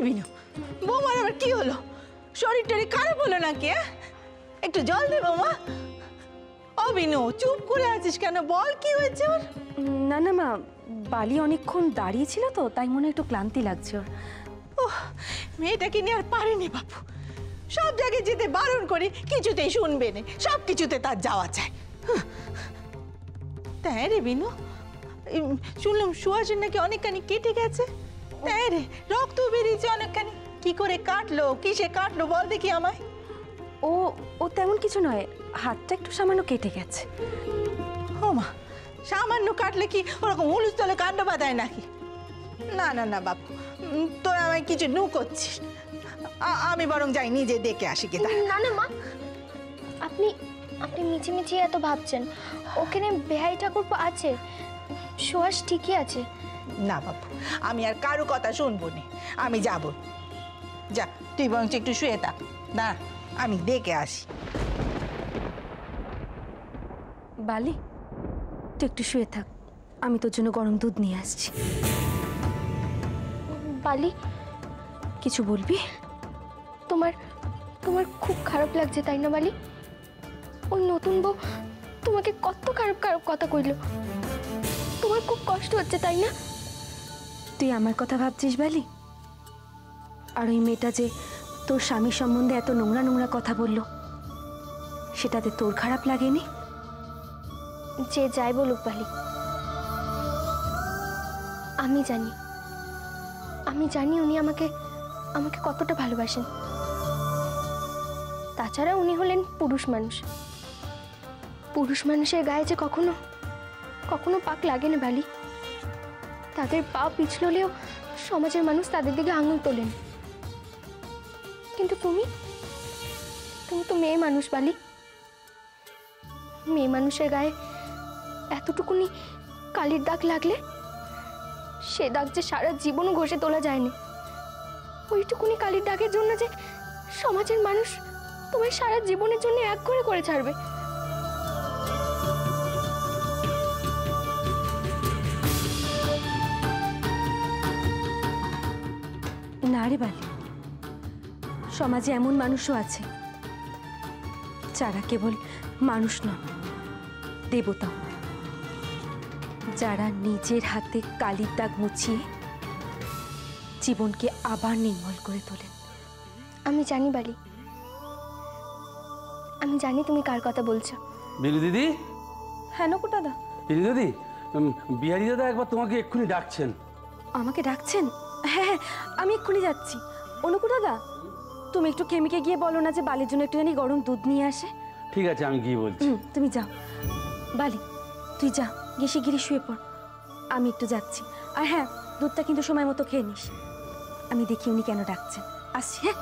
বিনু, বৌমার আবার কি হলো? শরীর টরি খারাপ হলো নাকি? একটু জল দে বৌমা। ও বিনু, চুপ করে আছিস কেন? বল কি হয়েছে ওর? না না মা, বালি অনেকক্ষণ দাঁড়িয়ে ছিল তো, তাই মনে একটু ক্লান্তি লাগছে ওর। ওহ, মেয়েটাকে নিয়ে আর পারেনি বাপু। সব জায়গায় যেতে বারণ করি, কিছুতেই শুনবে না, সব কিছুতে তার যাওয়া চাই। তাই রে বিনু, শুনলাম সুহাসের নাকি অনেকখানি কেটে গেছে। তাই রে, রক্ত বেরিয়েছে অনেকখানি। কি করে কাটলো, কিসে কাটলো বল দেখি আমায়। ও ও তেমন কিছু নয়, হাতটা একটু সামান্য কেটে গেছে। ও মা, সামান্য কাটলে কি ওরকম হুলুস্থলে কাণ্ড বাঁধায় নাকি? না না না বাপু, তোরা আমায় কিছু নু করছিস। আমি বরং যাই নিজে দেখে আসি কে। না না মা, আপনি আপনি মিছিমিছি এত ভাবছেন। ওখানে বেহাই ঠাকুর আছে, সুহাস ঠিকই আছে। না বাপু, আমি আর কারো কথা শুনবো না, আমি যাব। যা তুই বরং একটু শুয়ে থাক, না আমি দেখে আসি। বালি, তুই একটু শুয়ে থাক, আমি তোর জন্য গরম দুধ নিয়ে আসছি। বালি, কিছু বলবি? তোমার তোমার খুব খারাপ লাগছে তাই না বালি? ওই নতুন বউ তোমাকে কত খারাপ খারাপ কথা কইলো, তোমার খুব কষ্ট হচ্ছে তাই না? তুই আমার কথা ভাবছিস বালি? আর ওই মেয়েটা যে তোর স্বামীর সম্বন্ধে এত নোংরা নোংরা কথা বলল, সেটাতে তোর খারাপ লাগেনি? যে যাই বলুক বালি, আমি জানি উনি আমাকে আমাকে কতটা ভালোবাসেন। তাছাড়া উনি হলেন পুরুষ মানুষ। পুরুষ মানুষের গায়ে যে কখনো কখনো পাক লাগে না বালি। তাদের পা পিছললেও সমাজের মানুষ তাদের দিকে আঙুল তোলেন। কিন্তু তুমি তো মেয়ে মানুষ বালি। মেয়ে মানুষের গায়ে এতটুকুনি কালির দাগ লাগলে সে দাগ যে সারা জীবনও ঘষে তোলা যায়নি। ওইটুকুনি কালির দাগের জন্য যে সমাজের মানুষ তোমায় সারা জীবনের জন্য এক করে ছাড়বে। না রে বালি, সমাজে এমন মানুষও আছে যারা কেবল মানুষ নন, দেবতাও, যারা নিজের হাতে কালির দাগ মুছিয়ে জীবনকে আবার নির্মল করে তোলেন। আমি জানি বালি, আমি জানি তুমি কার কথা বলছো। বিনু দিদি। হ্যাঁ নকু দাদা। বিনু দিদি, বিহারি দাদা একবার তোমাকে এক্ষুনি ডাকছেন। আমাকে ডাকছেন? হ্যাঁ হ্যাঁ, আমি এক্ষুনি যাচ্ছি। অনুকু দাদা, তুমি একটু কেমিকে গিয়ে বলো না যে বালির জন্য একটুখানি গরম দুধ নিয়ে আসে। ঠিক আছে, আমি গিয়ে বলছি। তুমি যাও। বালি, তুই যা, গিয়ে শিগগিরই শুয়ে পড়, আমি একটু যাচ্ছি। আর হ্যাঁ, দুধটা কিন্তু সময় মতো খেয়ে নিস। আমি দেখি উনি কেন ডাকছেন। আসছি, হ্যাঁ।